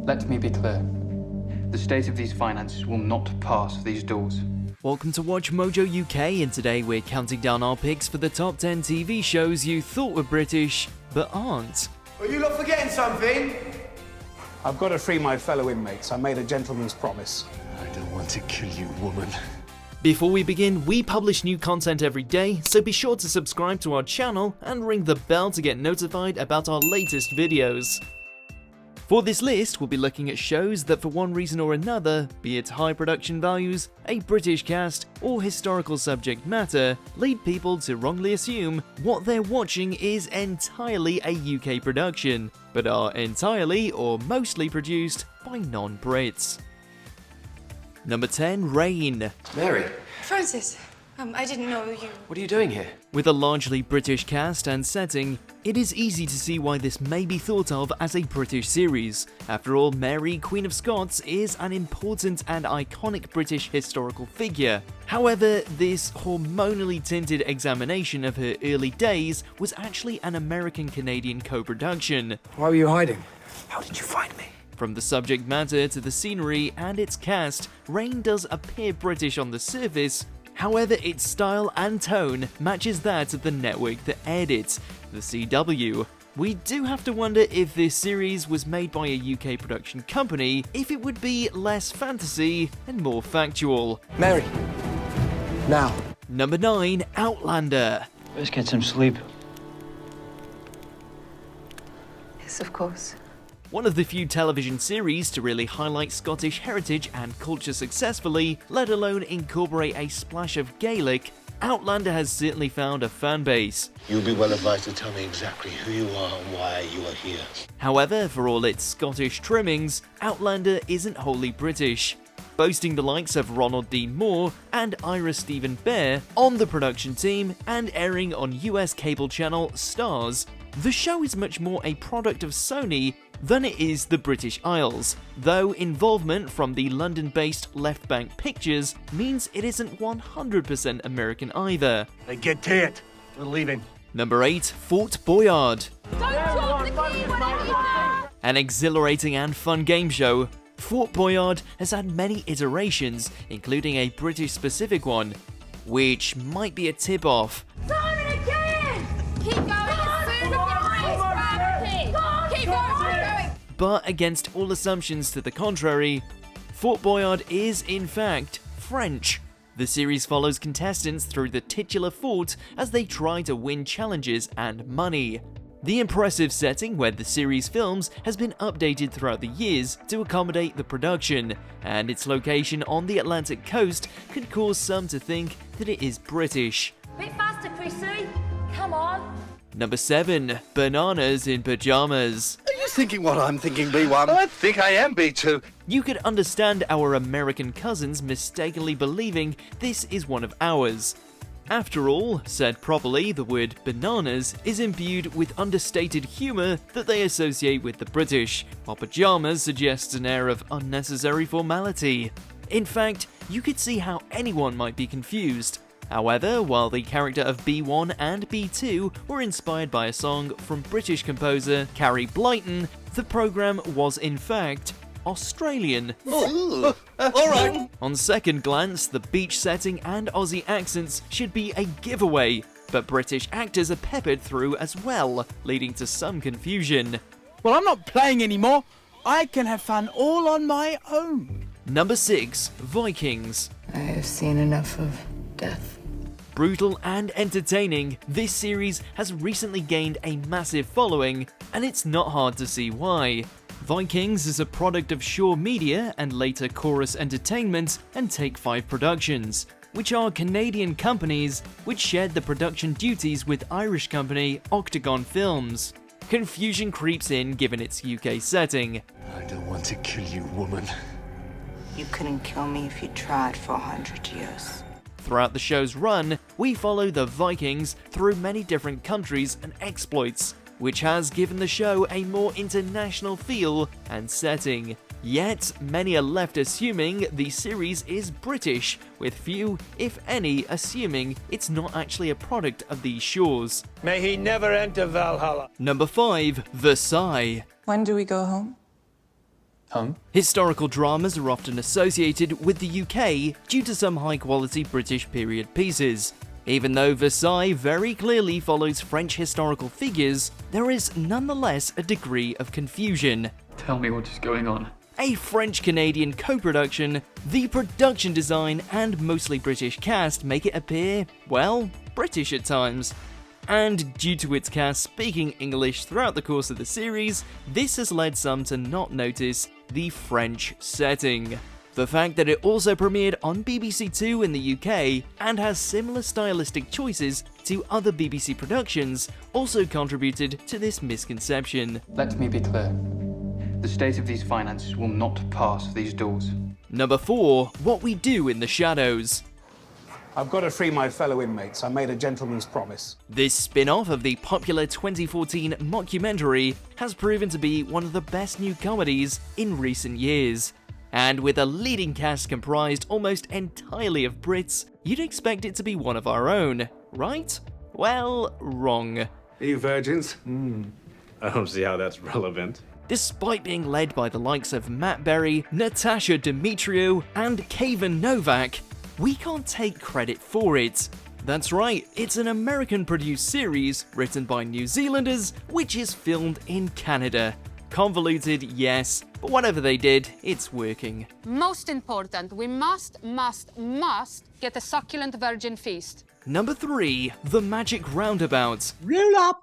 Let me be clear. The state of these finances will not pass these doors. Welcome to WatchMojo UK, and today we're counting down our picks for the top 10 TV shows you thought were British, but aren't. Are you lot forgetting something? I've got to free my fellow inmates. I made a gentleman's promise. I don't want to kill you, woman. Before we begin, we publish new content every day, so be sure to subscribe to our channel and ring the bell to get notified about our latest videos. For this list, we'll be looking at shows that for one reason or another, be it high production values, a British cast, or historical subject matter, lead people to wrongly assume what they're watching is entirely a UK production, but are entirely or mostly produced by non-Brits. Number 10, Rain. Mary, Francis, I didn't know you... what are you doing here? With a largely British cast and setting, it is easy to see why this may be thought of as a British series. After all, Mary, Queen of Scots, is an important and iconic British historical figure. However, this hormonally tinted examination of her early days was actually an American-Canadian co-production. Why were you hiding? How did you find me? From the subject matter to the scenery and its cast, Rain does appear British on the surface. However, its style and tone matches that of the network that aired it, the CW. We do have to wonder if this series was made by a UK production company, if it would be less fantasy and more factual. Mary, now. Number 9, Outlander. Let's get some sleep. Yes, of course. One of the few television series to really highlight Scottish heritage and culture successfully, let alone incorporate a splash of Gaelic, Outlander has certainly found a fan base. You'll be well advised to tell me exactly who you are and why you are here. However, for all its Scottish trimmings, Outlander isn't wholly British. Boasting the likes of Ronald Dean Moore and Ira Stephen Bear on the production team and airing on US cable channel Starz, the show is much more a product of Sony than it is the British Isles, though involvement from the London-based Left Bank Pictures means it isn't 100% American either. Hey, get to it. We're leaving. Number 8, Fort Boyard. Don't drop the key, whatever you do! An exhilarating and fun game show, Fort Boyard has had many iterations, including a British-specific one, which might be a tip-off. Time and again! Keep going as soon as your eyes grab the key! Keep going! But against all assumptions to the contrary, Fort Boyard is, in fact, French. The series follows contestants through the titular fort as they try to win challenges and money. The impressive setting where the series films has been updated throughout the years to accommodate the production, and its location on the Atlantic coast could cause some to think that it is British. Bit faster, Chrissy! Come on! Number 7, Bananas in Pajamas. Are you thinking what I'm thinking, B1? I think I am, B2. You could understand our American cousins mistakenly believing this is one of ours. After all, said properly, the word bananas is imbued with understated humour that they associate with the British, while pajamas suggests an air of unnecessary formality. In fact, you could see how anyone might be confused. However, while the character of B1 and B2 were inspired by a song from British composer Carrie Blyton, the programme was in fact Australian. All right. On second glance, the beach setting and Aussie accents should be a giveaway, but British actors are peppered through as well, leading to some confusion. Well, I'm not playing anymore. I can have fun all on my own. Number 6, Vikings. I have seen enough of death. Brutal and entertaining, this series has recently gained a massive following, and it's not hard to see why. Vikings is a product of Shaw Media and later Chorus Entertainment and Take 5 Productions, which are Canadian companies which shared the production duties with Irish company Octagon Films. Confusion creeps in given its UK setting. I don't want to kill you, woman. You couldn't kill me if you tried for 100 years. Throughout the show's run, we follow the Vikings through many different countries and exploits, which has given the show a more international feel and setting. Yet, many are left assuming the series is British, with few, if any, assuming it's not actually a product of these shores. May he never enter Valhalla. Number 5, Versailles. When do we go home? Historical dramas are often associated with the UK due to some high-quality British period pieces. Even though Versailles very clearly follows French historical figures, there is nonetheless a degree of confusion. Tell me what is going on. A French-Canadian co-production, the production design and mostly British cast make it appear, well, British at times. And due to its cast speaking English throughout the course of the series, this has led some to not notice the French setting. The fact that it also premiered on BBC Two in the UK and has similar stylistic choices to other BBC productions also contributed to this misconception. Let me be clear. The state of these finances will not pass these doors. Number 4. What We Do in the Shadows. I've got to free my fellow inmates. I made a gentleman's promise. This spin-off of the popular 2014 mockumentary has proven to be one of the best new comedies in recent years. And with a leading cast comprised almost entirely of Brits, you'd expect it to be one of our own, right? Well, wrong. Are you virgins? I don't see how that's relevant. Despite being led by the likes of Matt Berry, Natasha Demetriou, and Kayvan Novak, we can't take credit for it. That's right, it's an American-produced series written by New Zealanders, which is filmed in Canada. Convoluted, yes, but whatever they did, it's working. Most important, we must get a succulent virgin feast. Number 3. The Magic Roundabouts. Roll up!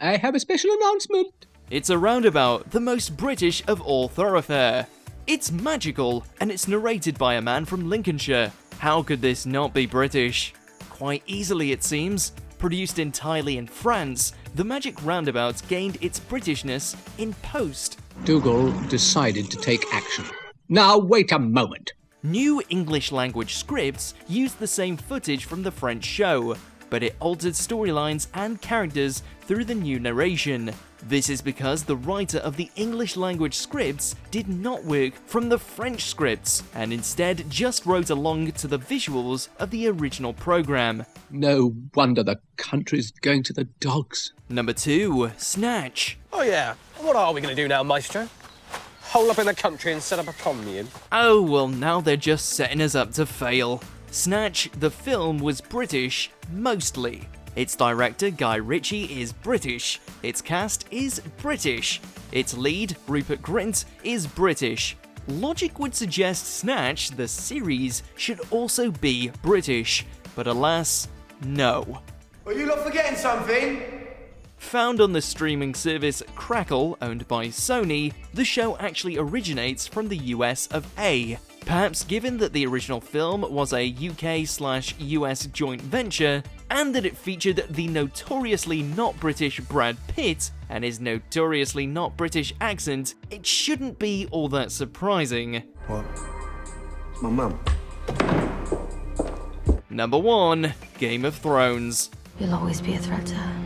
I have a special announcement. It's a roundabout, the most British of all thoroughfare. It's magical, and it's narrated by a man from Lincolnshire. How could this not be British? Quite easily, it seems. Produced entirely in France, the Magic Roundabouts gained its Britishness in post. Dougal decided to take action. Now wait a moment. New English language scripts used the same footage from the French show, but it altered storylines and characters through the new narration. This is because the writer of the English language scripts did not work from the French scripts, and instead just wrote along to the visuals of the original program. No wonder the country's going to the dogs. Number 2. Snatch. Oh yeah, what are we going to do now, Maestro? Hole up in the country and set up a commune? Oh, well now they're just setting us up to fail. Snatch, the film, was British, mostly. Its director, Guy Ritchie, is British. Its cast is British. Its lead, Rupert Grint, is British. Logic would suggest Snatch, the series, should also be British. But alas, no. Are you not forgetting something? Found on the streaming service Crackle, owned by Sony, the show actually originates from the US of A. Perhaps given that the original film was a UK/US joint venture, and that it featured the notoriously not British Brad Pitt and his notoriously not British accent, it shouldn't be all that surprising. What? It's my mum. Number 1. Game of Thrones. You'll always be a threat to her.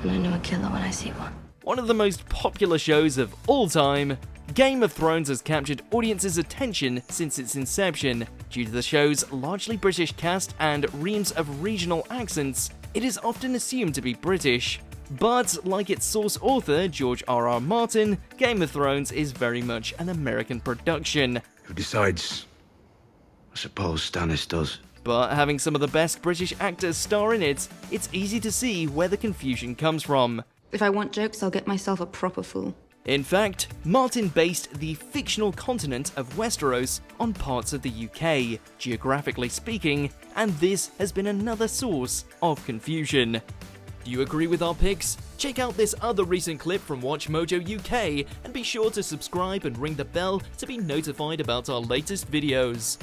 And I know a killer when I see one. One of the most popular shows of all time, Game of Thrones has captured audiences' attention since its inception. Due to the show's largely British cast and reams of regional accents, it is often assumed to be British. But, like its source author, George R.R. Martin, Game of Thrones is very much an American production. Who decides? I suppose Stannis does. But having some of the best British actors star in it, it's easy to see where the confusion comes from. If I want jokes, I'll get myself a proper fool. In fact, Martin based the fictional continent of Westeros on parts of the UK, geographically speaking, and this has been another source of confusion. Do you agree with our picks? Check out this other recent clip from WatchMojo UK, and be sure to subscribe and ring the bell to be notified about our latest videos.